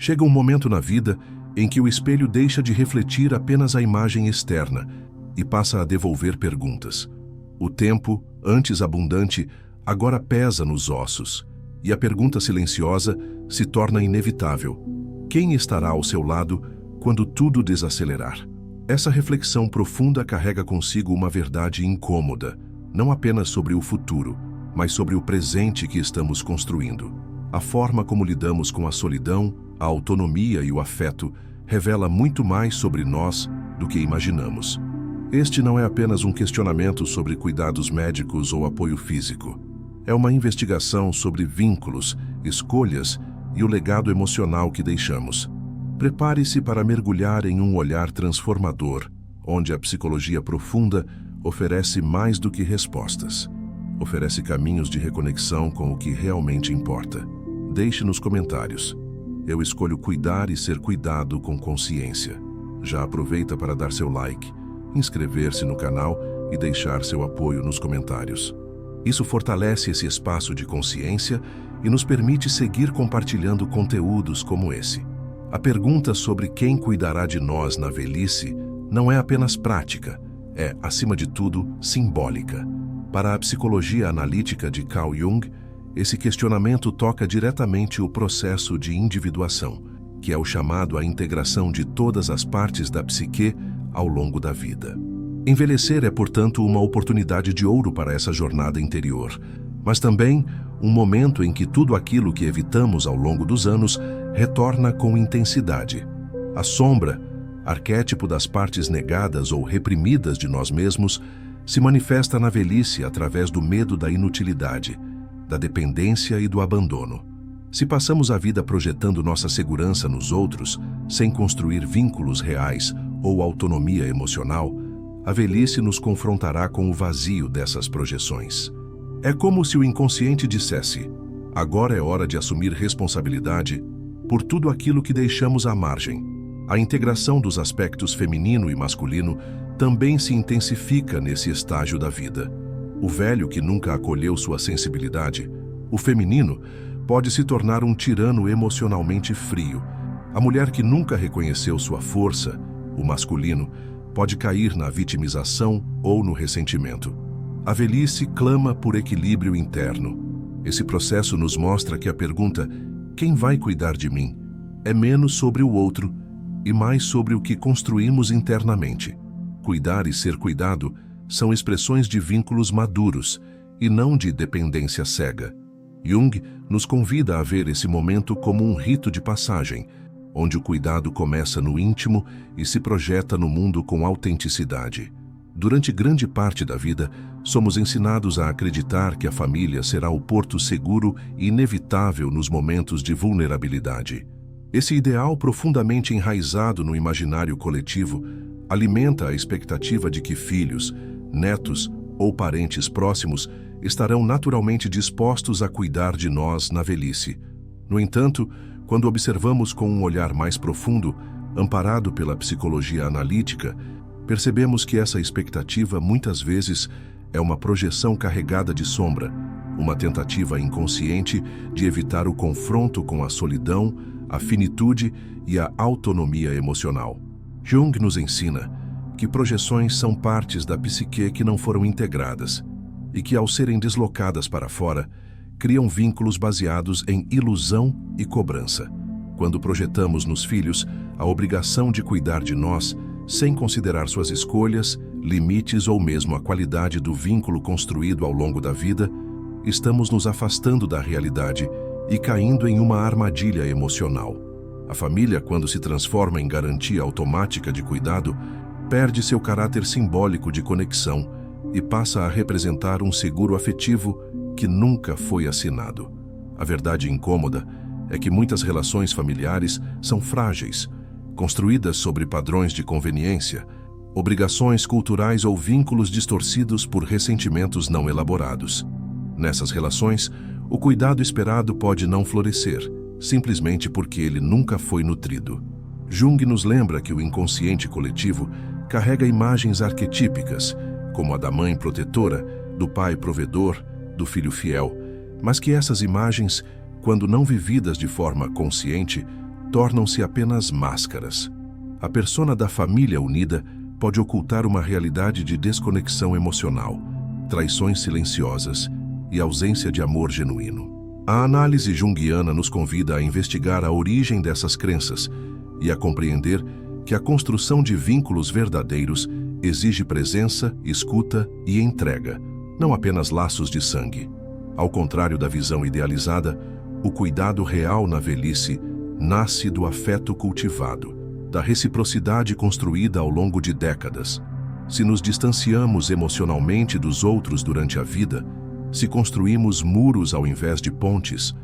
Chega um momento na vida em que o espelho deixa de refletir apenas a imagem externa e passa a devolver perguntas. O tempo, antes abundante, agora pesa nos ossos, e a pergunta silenciosa se torna inevitável. Quem estará ao seu lado quando tudo desacelerar? Essa reflexão profunda carrega consigo uma verdade incômoda, não apenas sobre o futuro, mas sobre o presente que estamos construindo. A forma como lidamos com a solidão, a autonomia e o afeto revela muito mais sobre nós do que imaginamos. Este não é apenas um questionamento sobre cuidados médicos ou apoio físico. É uma investigação sobre vínculos, escolhas e o legado emocional que deixamos. Prepare-se para mergulhar em um olhar transformador, onde a psicologia profunda oferece mais do que respostas. Oferece caminhos de reconexão com o que realmente importa. Deixe nos comentários. Eu escolho cuidar e ser cuidado com consciência. Já aproveita para dar seu like, inscrever-se no canal e deixar seu apoio nos comentários. Isso fortalece esse espaço de consciência e nos permite seguir compartilhando conteúdos como esse. A pergunta sobre quem cuidará de nós na velhice não é apenas prática, é, acima de tudo, simbólica. Para a psicologia analítica de Carl Jung, esse questionamento toca diretamente o processo de individuação, que é o chamado à integração de todas as partes da psique ao longo da vida. Envelhecer é, portanto, uma oportunidade de ouro para essa jornada interior, mas também um momento em que tudo aquilo que evitamos ao longo dos anos retorna com intensidade. A sombra, arquétipo das partes negadas ou reprimidas de nós mesmos, se manifesta na velhice através do medo da inutilidade, da dependência e do abandono. Se passamos a vida projetando nossa segurança nos outros, sem construir vínculos reais ou autonomia emocional, a velhice nos confrontará com o vazio dessas projeções. É como se o inconsciente dissesse: agora é hora de assumir responsabilidade por tudo aquilo que deixamos à margem. A integração dos aspectos feminino e masculino também se intensifica nesse estágio da vida. O velho que nunca acolheu sua sensibilidade, o feminino, pode se tornar um tirano emocionalmente frio. A mulher que nunca reconheceu sua força, o masculino, pode cair na vitimização ou no ressentimento. A velhice clama por equilíbrio interno. Esse processo nos mostra que a pergunta "quem vai cuidar de mim?" é menos sobre o outro e mais sobre o que construímos internamente. Cuidar e ser cuidado são expressões de vínculos maduros e não de dependência cega. Jung nos convida a ver esse momento como um rito de passagem, onde o cuidado começa no íntimo e se projeta no mundo com autenticidade. Durante grande parte da vida, somos ensinados a acreditar que a família será o porto seguro e inevitável nos momentos de vulnerabilidade. Esse ideal profundamente enraizado no imaginário coletivo alimenta a expectativa de que filhos, netos ou parentes próximos estarão naturalmente dispostos a cuidar de nós na velhice. No entanto, quando observamos com um olhar mais profundo, amparado pela psicologia analítica, percebemos que essa expectativa muitas vezes é uma projeção carregada de sombra, uma tentativa inconsciente de evitar o confronto com a solidão, a finitude e a autonomia emocional. Jung nos ensina que projeções são partes da psique que não foram integradas e que, ao serem deslocadas para fora, criam vínculos baseados em ilusão e cobrança. Quando projetamos nos filhos a obrigação de cuidar de nós, sem considerar suas escolhas, limites ou mesmo a qualidade do vínculo construído ao longo da vida, estamos nos afastando da realidade e caindo em uma armadilha emocional. A família, quando se transforma em garantia automática de cuidado, perde seu caráter simbólico de conexão e passa a representar um seguro afetivo que nunca foi assinado. A verdade incômoda é que muitas relações familiares são frágeis, construídas sobre padrões de conveniência, obrigações culturais ou vínculos distorcidos por ressentimentos não elaborados. Nessas relações, o cuidado esperado pode não florescer, simplesmente porque ele nunca foi nutrido. Jung nos lembra que o inconsciente coletivo carrega imagens arquetípicas, como a da mãe protetora, do pai provedor, do filho fiel, mas que essas imagens, quando não vividas de forma consciente, tornam-se apenas máscaras. A persona da família unida pode ocultar uma realidade de desconexão emocional, traições silenciosas e ausência de amor genuíno. A análise junguiana nos convida a investigar a origem dessas crenças e a compreender que a construção de vínculos verdadeiros exige presença, escuta e entrega, não apenas laços de sangue. Ao contrário da visão idealizada, o cuidado real na velhice nasce do afeto cultivado, da reciprocidade construída ao longo de décadas. Se nos distanciamos emocionalmente dos outros durante a vida, se construímos muros ao invés de pontes,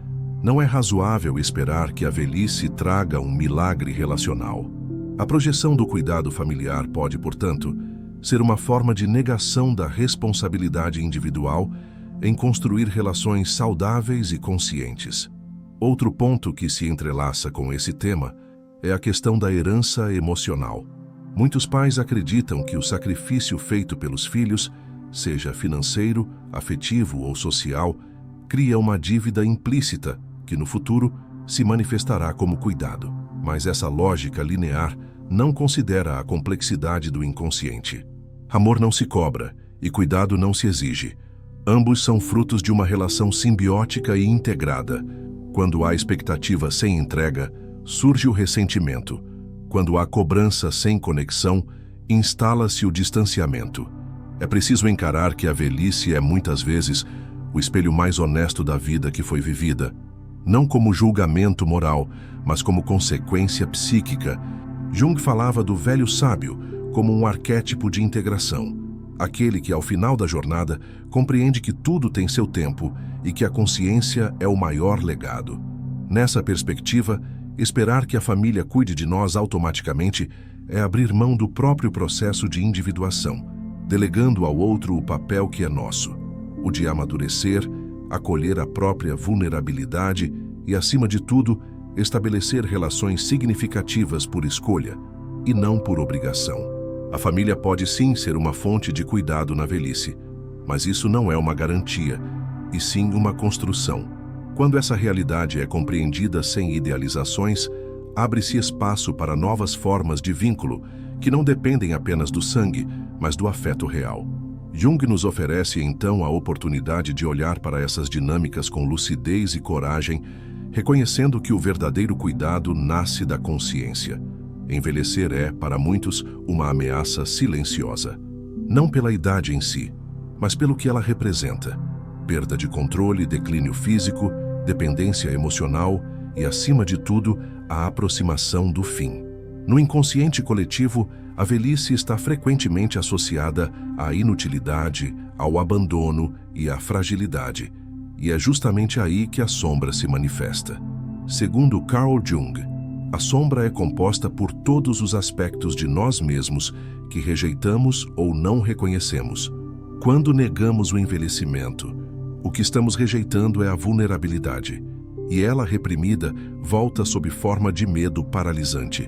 não é razoável esperar que a velhice traga um milagre relacional. A projeção do cuidado familiar pode, portanto, ser uma forma de negação da responsabilidade individual em construir relações saudáveis e conscientes. Outro ponto que se entrelaça com esse tema é a questão da herança emocional. Muitos pais acreditam que o sacrifício feito pelos filhos, seja financeiro, afetivo ou social, cria uma dívida implícita que no futuro se manifestará como cuidado. Mas essa lógica linear não considera a complexidade do inconsciente. Amor não se cobra e cuidado não se exige. Ambos são frutos de uma relação simbiótica e integrada. Quando há expectativa sem entrega, surge o ressentimento. Quando há cobrança sem conexão, instala-se o distanciamento. É preciso encarar que a velhice é muitas vezes o espelho mais honesto da vida que foi vivida, não como julgamento moral, mas como consequência psíquica. Jung falava do velho sábio como um arquétipo de integração, aquele que, ao final da jornada, compreende que tudo tem seu tempo e que a consciência é o maior legado. Nessa perspectiva, esperar que a família cuide de nós automaticamente é abrir mão do próprio processo de individuação, delegando ao outro o papel que é nosso, o de amadurecer, acolher a própria vulnerabilidade e, acima de tudo, estabelecer relações significativas por escolha e não por obrigação. A família pode sim ser uma fonte de cuidado na velhice, mas isso não é uma garantia, e sim uma construção. Quando essa realidade é compreendida sem idealizações, abre-se espaço para novas formas de vínculo que não dependem apenas do sangue, mas do afeto real. Jung nos oferece então a oportunidade de olhar para essas dinâmicas com lucidez e coragem, reconhecendo que o verdadeiro cuidado nasce da consciência. Envelhecer é, para muitos, uma ameaça silenciosa. Não pela idade em si, mas pelo que ela representa. Perda de controle, declínio físico, dependência emocional e, acima de tudo, a aproximação do fim. No inconsciente coletivo, a velhice está frequentemente associada à inutilidade, ao abandono e à fragilidade. E é justamente aí que a sombra se manifesta. Segundo Carl Jung, a sombra é composta por todos os aspectos de nós mesmos que rejeitamos ou não reconhecemos. Quando negamos o envelhecimento, o que estamos rejeitando é a vulnerabilidade, e ela, reprimida, volta sob forma de medo paralisante.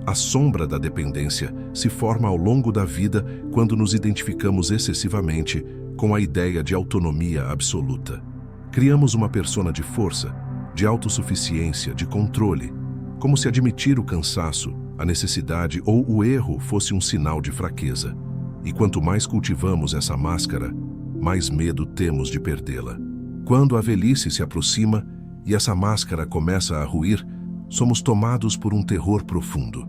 A sombra da dependência se forma ao longo da vida quando nos identificamos excessivamente com a ideia de autonomia absoluta. Criamos uma persona de força, de autossuficiência, de controle, como se admitir o cansaço, a necessidade ou o erro fosse um sinal de fraqueza. E quanto mais cultivamos essa máscara, mais medo temos de perdê-la. Quando a velhice se aproxima e essa máscara começa a ruir, somos tomados por um terror profundo.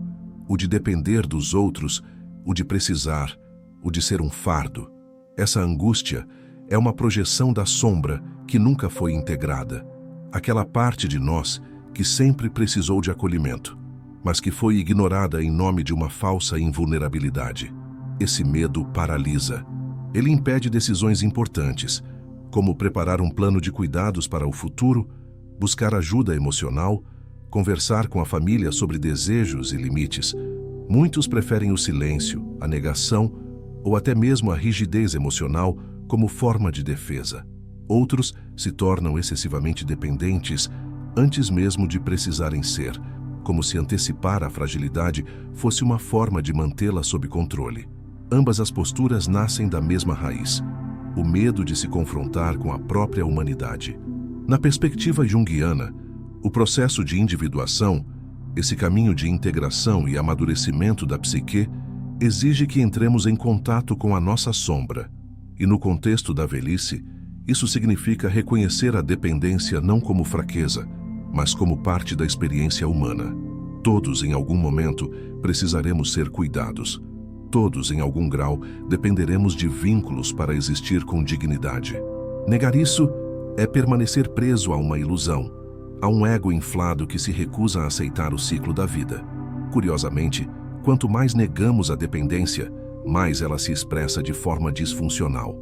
O de depender dos outros, o de precisar, o de ser um fardo. Essa angústia é uma projeção da sombra que nunca foi integrada. Aquela parte de nós que sempre precisou de acolhimento, mas que foi ignorada em nome de uma falsa invulnerabilidade. Esse medo paralisa. Ele impede decisões importantes, como preparar um plano de cuidados para o futuro, buscar ajuda emocional, conversar com a família sobre desejos e limites. Muitos preferem o silêncio, a negação ou até mesmo a rigidez emocional como forma de defesa. Outros se tornam excessivamente dependentes antes mesmo de precisarem ser, como se antecipar a fragilidade fosse uma forma de mantê-la sob controle. Ambas as posturas nascem da mesma raiz, o medo de se confrontar com a própria humanidade. Na perspectiva junguiana, o processo de individuação Esse caminho de integração e amadurecimento da psique exige que entremos em contato com a nossa sombra. E no contexto da velhice, isso significa reconhecer a dependência não como fraqueza, mas como parte da experiência humana. Todos, em algum momento, precisaremos ser cuidados. Todos, em algum grau, dependeremos de vínculos para existir com dignidade. Negar isso é permanecer preso a uma ilusão, a um ego inflado que se recusa a aceitar o ciclo da vida. Curiosamente, quanto mais negamos a dependência, mais ela se expressa de forma disfuncional.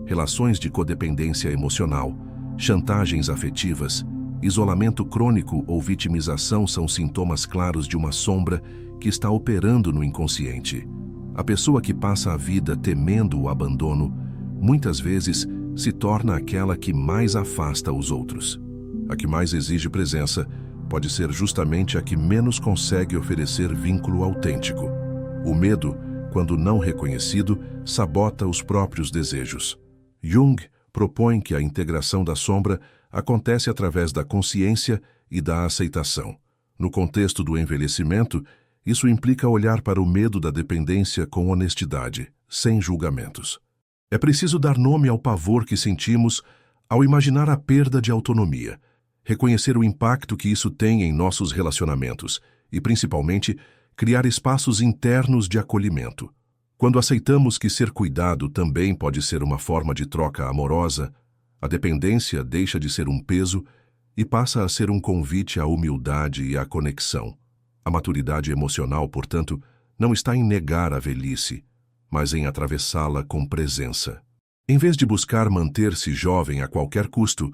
Relações de codependência emocional, chantagens afetivas, isolamento crônico ou vitimização são sintomas claros de uma sombra que está operando no inconsciente. A pessoa que passa a vida temendo o abandono, muitas vezes se torna aquela que mais afasta os outros. A que mais exige presença pode ser justamente a que menos consegue oferecer vínculo autêntico. O medo, quando não reconhecido, sabota os próprios desejos. Jung propõe que a integração da sombra acontece através da consciência e da aceitação. No contexto do envelhecimento, isso implica olhar para o medo da dependência com honestidade, sem julgamentos. É preciso dar nome ao pavor que sentimos ao imaginar a perda de autonomia, reconhecer o impacto que isso tem em nossos relacionamentos e, principalmente, criar espaços internos de acolhimento. Quando aceitamos que ser cuidado também pode ser uma forma de troca amorosa, a dependência deixa de ser um peso e passa a ser um convite à humildade e à conexão. A maturidade emocional, portanto, não está em negar a velhice, mas em atravessá-la com presença. Em vez de buscar manter-se jovem a qualquer custo,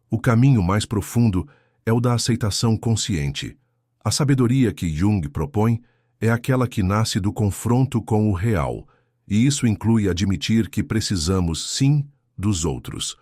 o caminho mais profundo é o da aceitação consciente. A sabedoria que Jung propõe é aquela que nasce do confronto com o real, e isso inclui admitir que precisamos, sim, dos outros,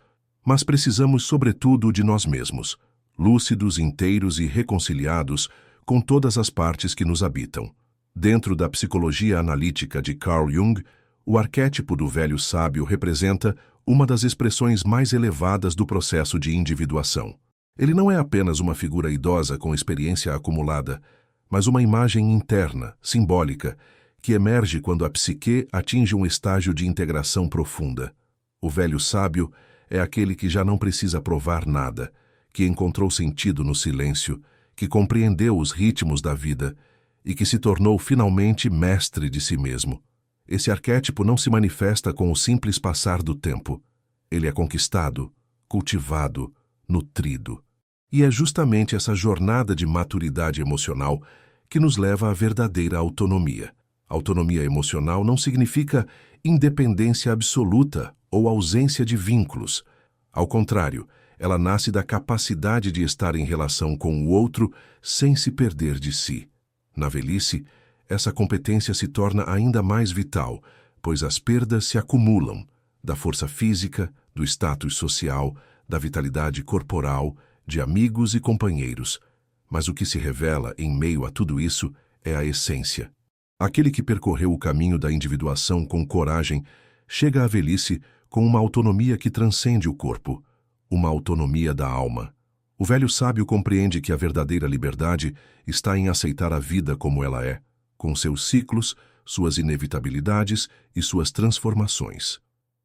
mas precisamos, sobretudo, de nós mesmos, lúcidos, inteiros e reconciliados com todas as partes que nos habitam. Dentro da psicologia analítica de Carl Jung, o arquétipo do velho sábio representa uma das expressões mais elevadas do processo de individuação. Ele não é apenas uma figura idosa com experiência acumulada, mas uma imagem interna, simbólica, que emerge quando a psique atinge um estágio de integração profunda. O velho sábio é aquele que já não precisa provar nada, que encontrou sentido no silêncio, que compreendeu os ritmos da vida e que se tornou finalmente mestre de si mesmo. Esse arquétipo não se manifesta com o simples passar do tempo. Ele é conquistado, cultivado, nutrido. E é justamente essa jornada de maturidade emocional que nos leva à verdadeira autonomia. Autonomia emocional não significa independência absoluta ou ausência de vínculos. Ao contrário, ela nasce da capacidade de estar em relação com o outro sem se perder de si. Na velhice, essa competência se torna ainda mais vital, pois as perdas se acumulam, da força física, do status social, da vitalidade corporal, de amigos e companheiros. Mas o que se revela em meio a tudo isso é a essência. Aquele que percorreu o caminho da individuação com coragem chega à velhice com uma autonomia que transcende o corpo, uma autonomia da alma. O velho sábio compreende que a verdadeira liberdade está em aceitar a vida como ela é, com seus ciclos, suas inevitabilidades e suas transformações.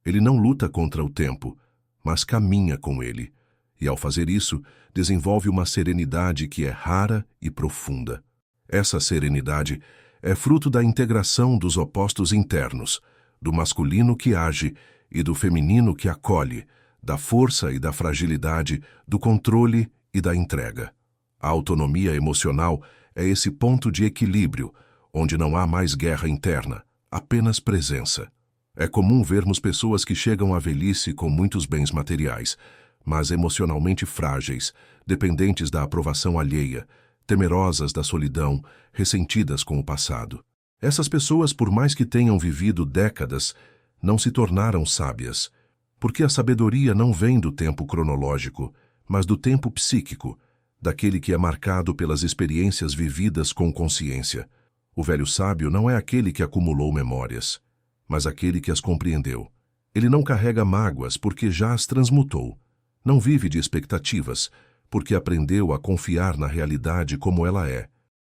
Ele não luta contra o tempo, mas caminha com ele, e ao fazer isso, desenvolve uma serenidade que é rara e profunda. Essa serenidade é fruto da integração dos opostos internos, do masculino que age e do feminino que acolhe, da força e da fragilidade, do controle e da entrega. A autonomia emocional é esse ponto de equilíbrio, onde não há mais guerra interna, apenas presença. É comum vermos pessoas que chegam à velhice com muitos bens materiais, mas emocionalmente frágeis, dependentes da aprovação alheia, temerosas da solidão, ressentidas com o passado. Essas pessoas, por mais que tenham vivido décadas, não se tornaram sábias, porque a sabedoria não vem do tempo cronológico, mas do tempo psíquico, daquele que é marcado pelas experiências vividas com consciência. O velho sábio não é aquele que acumulou memórias, mas aquele que as compreendeu. Ele não carrega mágoas porque já as transmutou. Não vive de expectativas, porque aprendeu a confiar na realidade como ela é.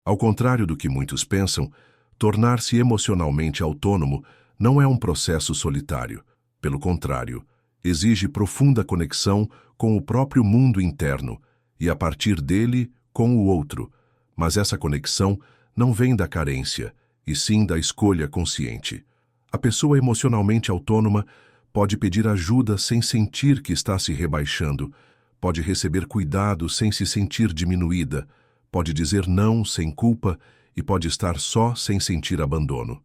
Ao contrário do que muitos pensam, tornar-se emocionalmente autônomo não é um processo solitário. Pelo contrário, exige profunda conexão com o próprio mundo interno e, a partir dele, com o outro. Mas essa conexão não vem da carência, e sim da escolha consciente. A pessoa emocionalmente autônoma pode pedir ajuda sem sentir que está se rebaixando, pode receber cuidado sem se sentir diminuída, pode dizer não sem culpa e pode estar só sem sentir abandono.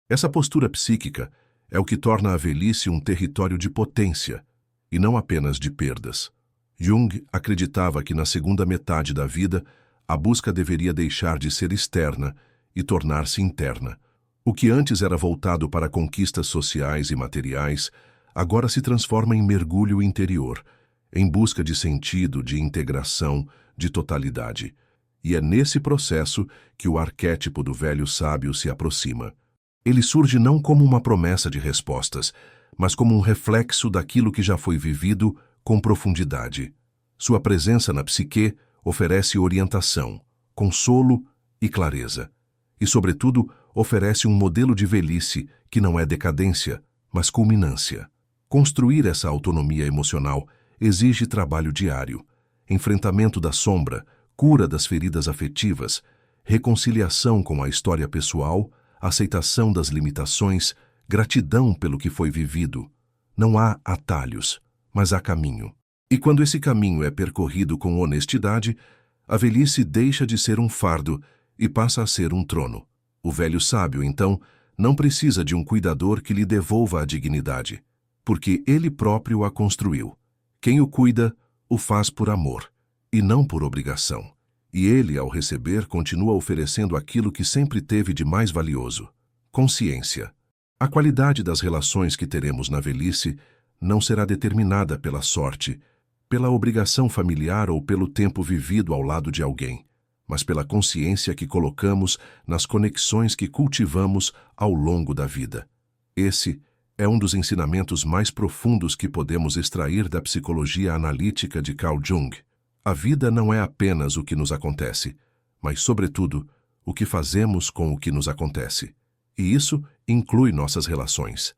Essa postura psíquica é o que torna a velhice um território de potência, e não apenas de perdas. Jung acreditava que na segunda metade da vida, a busca deveria deixar de ser externa e tornar-se interna. O que antes era voltado para conquistas sociais e materiais, agora se transforma em mergulho interior, em busca de sentido, de integração, de totalidade. E é nesse processo que o arquétipo do velho sábio se aproxima. Ele surge não como uma promessa de respostas, mas como um reflexo daquilo que já foi vivido com profundidade. Sua presença na psique oferece orientação, consolo e clareza. E, sobretudo, oferece um modelo de velhice que não é decadência, mas culminância. Construir essa autonomia emocional exige trabalho diário, enfrentamento da sombra, cura das feridas afetivas, reconciliação com a história pessoal, aceitação das limitações, gratidão pelo que foi vivido. Não há atalhos, mas há caminho. E quando esse caminho é percorrido com honestidade, a velhice deixa de ser um fardo e passa a ser um trono. O velho sábio, então, não precisa de um cuidador que lhe devolva a dignidade, porque ele próprio a construiu. Quem o cuida, o faz por amor, e não por obrigação. E ele, ao receber, continua oferecendo aquilo que sempre teve de mais valioso: consciência. A qualidade das relações que teremos na velhice não será determinada pela sorte, pela obrigação familiar ou pelo tempo vivido ao lado de alguém, mas pela consciência que colocamos nas conexões que cultivamos ao longo da vida. Esse é um dos ensinamentos mais profundos que podemos extrair da psicologia analítica de Carl Jung. A vida não é apenas o que nos acontece, mas, sobretudo, o que fazemos com o que nos acontece. E isso inclui nossas relações.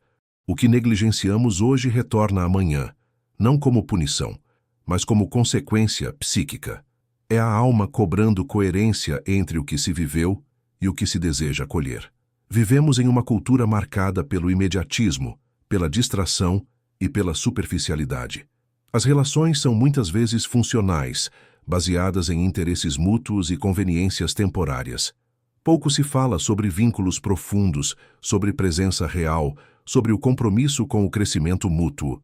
O que negligenciamos hoje retorna amanhã, não como punição, mas como consequência psíquica. É a alma cobrando coerência entre o que se viveu e o que se deseja colher. Vivemos em uma cultura marcada pelo imediatismo, pela distração e pela superficialidade. As relações são muitas vezes funcionais, baseadas em interesses mútuos e conveniências temporárias. Pouco se fala sobre vínculos profundos, sobre presença real, sobre o compromisso com o crescimento mútuo.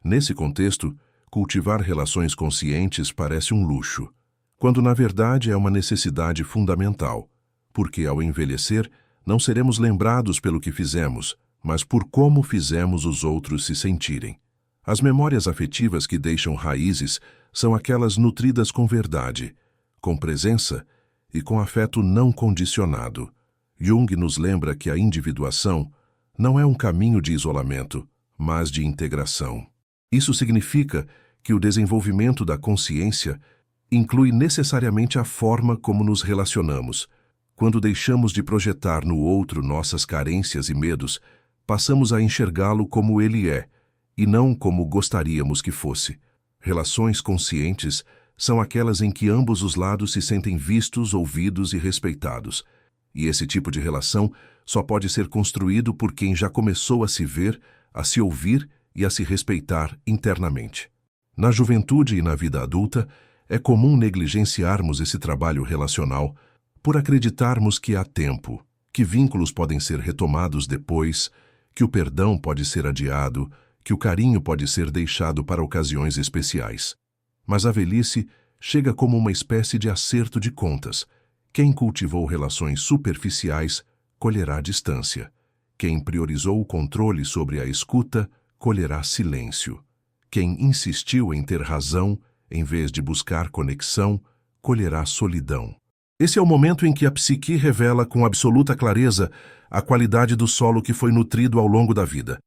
Nesse contexto, cultivar relações conscientes parece um luxo, quando na verdade é uma necessidade fundamental, porque ao envelhecer não seremos lembrados pelo que fizemos, mas por como fizemos os outros se sentirem. As memórias afetivas que deixam raízes são aquelas nutridas com verdade, com presença e com afeto não condicionado. Jung nos lembra que a individuação não é um caminho de isolamento, mas de integração. Isso significa que o desenvolvimento da consciência inclui necessariamente a forma como nos relacionamos. Quando deixamos de projetar no outro nossas carências e medos, passamos a enxergá-lo como ele é, e não como gostaríamos que fosse. Relações conscientes são aquelas em que ambos os lados se sentem vistos, ouvidos e respeitados. E esse tipo de relação só pode ser construído por quem já começou a se ver, a se ouvir e a se respeitar internamente. Na juventude e na vida adulta, é comum negligenciarmos esse trabalho relacional por acreditarmos que há tempo, que vínculos podem ser retomados depois, que o perdão pode ser adiado, que o carinho pode ser deixado para ocasiões especiais. Mas a velhice chega como uma espécie de acerto de contas. Quem cultivou relações superficiais colherá distância. Quem priorizou o controle sobre a escuta colherá silêncio. Quem insistiu em ter razão, em vez de buscar conexão, colherá solidão. Esse é o momento em que a psique revela com absoluta clareza a qualidade do solo que foi nutrido ao longo da vida.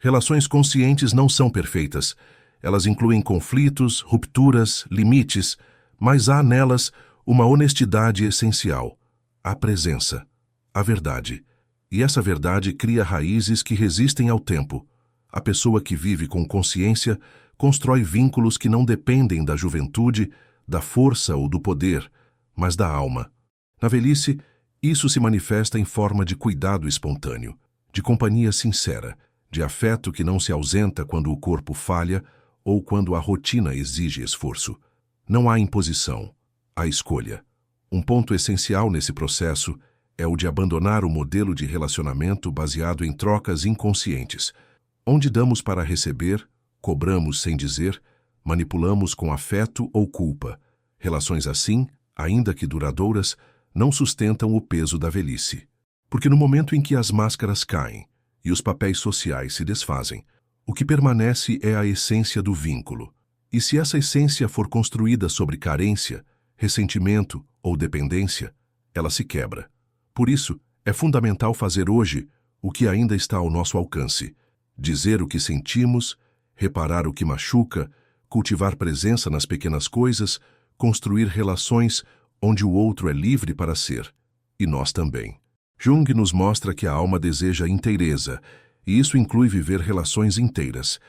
Relações conscientes não são perfeitas. Elas incluem conflitos, rupturas, limites, mas há nelas uma honestidade essencial. A presença, a verdade. E essa verdade cria raízes que resistem ao tempo. A pessoa que vive com consciência constrói vínculos que não dependem da juventude, da força ou do poder, mas da alma. Na velhice, isso se manifesta em forma de cuidado espontâneo, de companhia sincera, de afeto que não se ausenta quando o corpo falha ou quando a rotina exige esforço. Não há imposição, há escolha. Um ponto essencial nesse processo é o de abandonar o modelo de relacionamento baseado em trocas inconscientes, onde damos para receber, cobramos sem dizer, manipulamos com afeto ou culpa. Relações assim, ainda que duradouras, não sustentam o peso da velhice. Porque no momento em que as máscaras caem e os papéis sociais se desfazem, o que permanece é a essência do vínculo. E se essa essência for construída sobre carência, ressentimento ou dependência, ela se quebra. Por isso, é fundamental fazer hoje o que ainda está ao nosso alcance. Dizer o que sentimos, reparar o que machuca, cultivar presença nas pequenas coisas, construir relações onde o outro é livre para ser. E nós também. Jung nos mostra que a alma deseja inteireza, e isso inclui viver relações inteiras.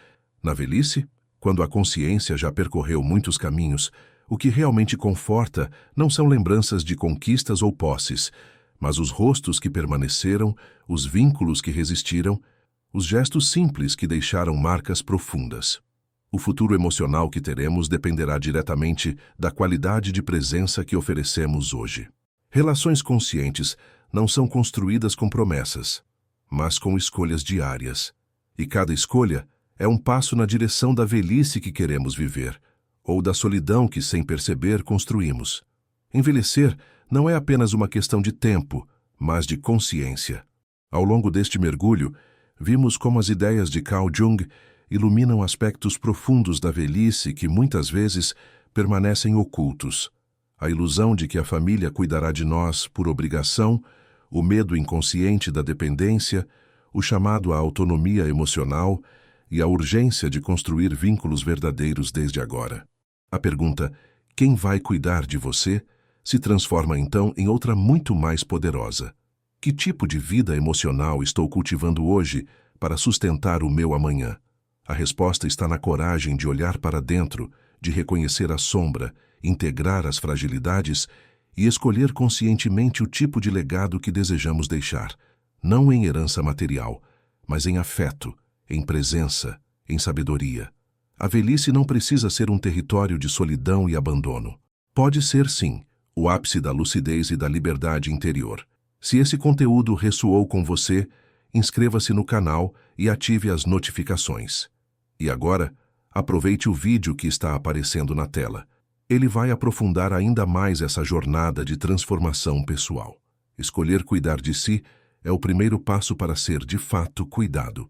Na velhice, quando a consciência já percorreu muitos caminhos, o que realmente conforta não são lembranças de conquistas ou posses, mas os rostos que permaneceram, os vínculos que resistiram, os gestos simples que deixaram marcas profundas. O futuro emocional que teremos dependerá diretamente da qualidade de presença que oferecemos hoje. Relações conscientes não são construídas com promessas, mas com escolhas diárias. E cada escolha é um passo na direção da velhice que queremos viver, ou da solidão que, sem perceber, construímos. Envelhecer não é apenas uma questão de tempo, mas de consciência. Ao longo deste mergulho, vimos como as ideias de Carl Jung iluminam aspectos profundos da velhice que muitas vezes permanecem ocultos. A ilusão de que a família cuidará de nós por obrigação, o medo inconsciente da dependência, o chamado à autonomia emocional e a urgência de construir vínculos verdadeiros desde agora. A pergunta, quem vai cuidar de você, se transforma então em outra muito mais poderosa. Que tipo de vida emocional estou cultivando hoje para sustentar o meu amanhã? A resposta está na coragem de olhar para dentro, de reconhecer a sombra, integrar as fragilidades e escolher conscientemente o tipo de legado que desejamos deixar, não em herança material, mas em afeto, em presença, em sabedoria. A velhice não precisa ser um território de solidão e abandono. Pode ser, sim, o ápice da lucidez e da liberdade interior. Se esse conteúdo ressoou com você, inscreva-se no canal e ative as notificações. E agora, aproveite o vídeo que está aparecendo na tela. Ele vai aprofundar ainda mais essa jornada de transformação pessoal. Escolher cuidar de si é o primeiro passo para ser, de fato, cuidado.